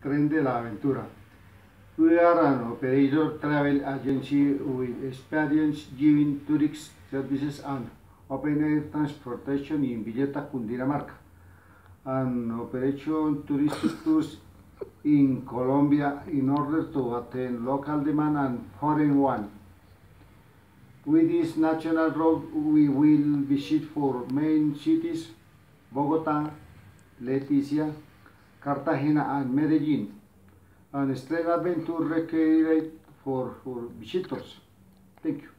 Tren de la Aventura. We are an operator travel agency with experience giving tourist services and open air transportation in Villeta, Cundinamarca, and operation touristic tours in Colombia in order to attend local demand and foreign one. With this national road, we will visit four main cities: Bogota, Leticia, Cartagena, and Medellin, and Estrella Adventure recreate for visitors. Thank you.